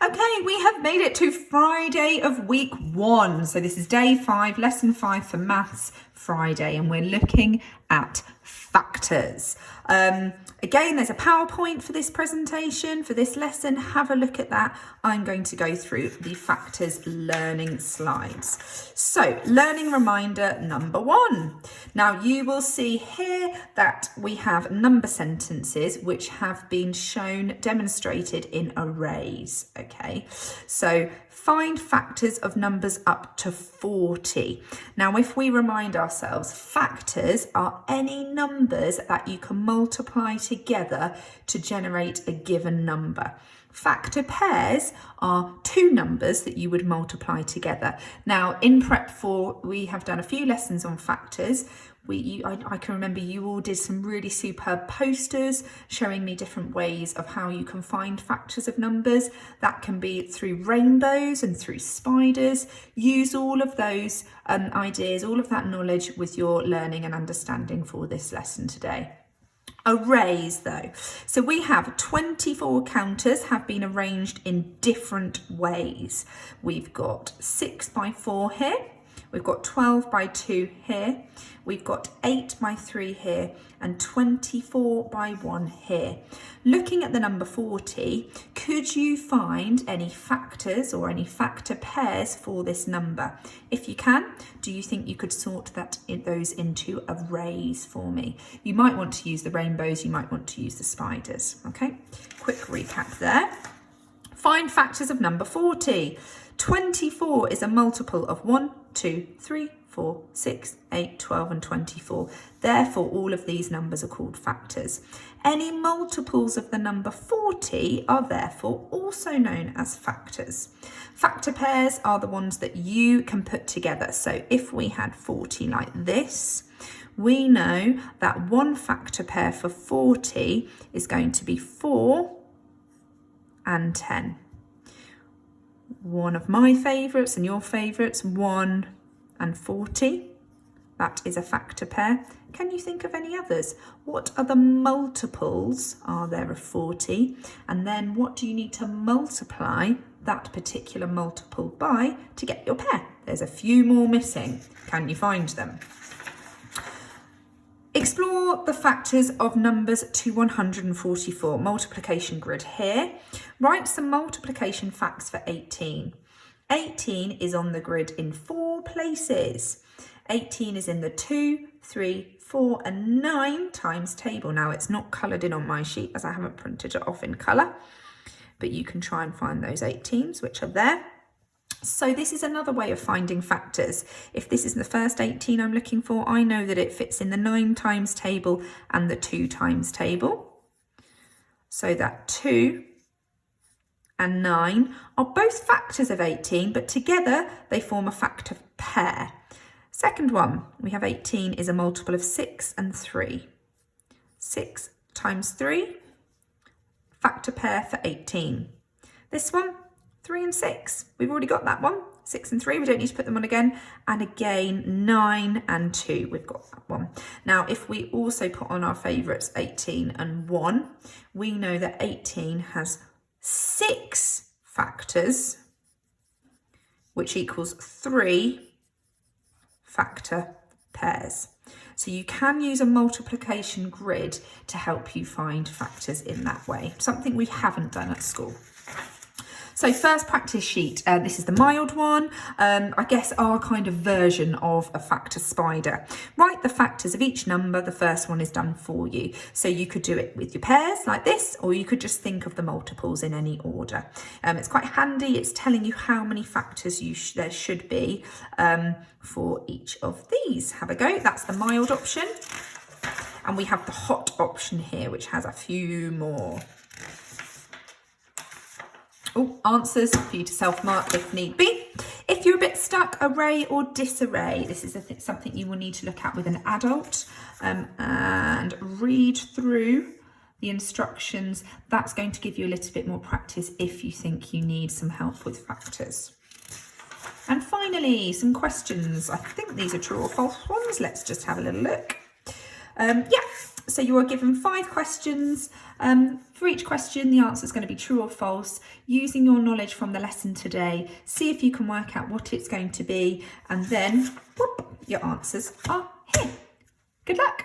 Okay, we have made it to Friday of week 1. So this is day 5, lesson 5 for Maths Friday, and we're looking at factors. Again, there's a PowerPoint for this presentation, for this lesson. Have a look at that. I'm going to go through the factors learning slides. So, learning reminder number 1. Now, you will see here that we have number sentences which have been shown, demonstrated in arrays. Okay, so find factors of numbers up to 40. Now, if we remind ourselves, factors are any numbers that you can multiply together to generate a given number. Factor pairs are two numbers that you would multiply together. Now, in Prep 4, we have done a few lessons on factors. I can remember you all did some really superb posters showing me different ways of how you can find factors of numbers. That can be through rainbows and through spiders. Use all of those ideas, all of that knowledge with your learning and understanding for this lesson today. Arrays though. So we have 24 counters have been arranged in different ways. We've got 6 by 4 here. We've got 12 by 2 here. We've got 8 by 3 here and 24 by 1 here. Looking at the number 40, could you find any factors or any factor pairs for this number? If you can, do you think you could sort those into arrays for me? You might want to use the rainbows, you might want to use the spiders. Okay, quick recap there. Find factors of number 40. 24 is a multiple of 1, 2, 3, 4, 6, 8, 12 and 24. Therefore, all of these numbers are called factors. Any multiples of the number 40 are therefore also known as factors. Factor pairs are the ones that you can put together. So if we had 40 like this, we know that one factor pair for 40 is going to be 4 and 10. One of my favourites and your favourites, 1 and 40. That is a factor pair. Can you think of any others? What other multiples are there of 40? And then what do you need to multiply that particular multiple by to get your pair? There's a few more missing. Can you find them? Explore the factors of numbers to 144. Multiplication grid here. Write some multiplication facts for 18. 18 is on the grid in 4 places. 18 is in the 2, 3, 4 and 9 times table. Now it's not coloured in on my sheet as I haven't printed it off in colour, but you can try and find those 18s which are there. So this is another way of finding factors. If this is the first 18 I'm looking for, I know that it fits in the 9 times table and the 2 times table. So that 2 and 9 are both factors of 18, but together they form a factor pair. Second one, we have 18 is a multiple of 6 and 3. 6 times 3, factor pair for 18. This one, 3 and 6. We've already got that one. 6 and 3, we don't need to put them on again. And again, 9 and 2, we've got that one. Now, if we also put on our favourites, 18 and 1, we know that 18 has 6 factors, which equals 3 factor pairs. So you can use a multiplication grid to help you find factors in that way, something we haven't done at school. So first practice sheet, this is the mild one, I guess our kind of version of a factor spider. Write the factors of each number, the first one is done for you. So you could do it with your pairs like this, or you could just think of the multiples in any order. It's quite handy, it's telling you how many factors there should be for each of these. Have a go, that's the mild option. And we have the hot option here, which has a few more. Answers for you to self-mark if need be. If you're a bit stuck, array or disarray. This is something you will need to look at with an adult and read through the instructions. That's going to give you a little bit more practice if you think you need some help with factors. And finally, some questions. I think these are true or false ones. Let's just have a little look. So you are given 5 questions. For each question, the answer is going to be true or false. Using your knowledge from the lesson today, see if you can work out what it's going to be, and then whoop, your answers are here. Good luck.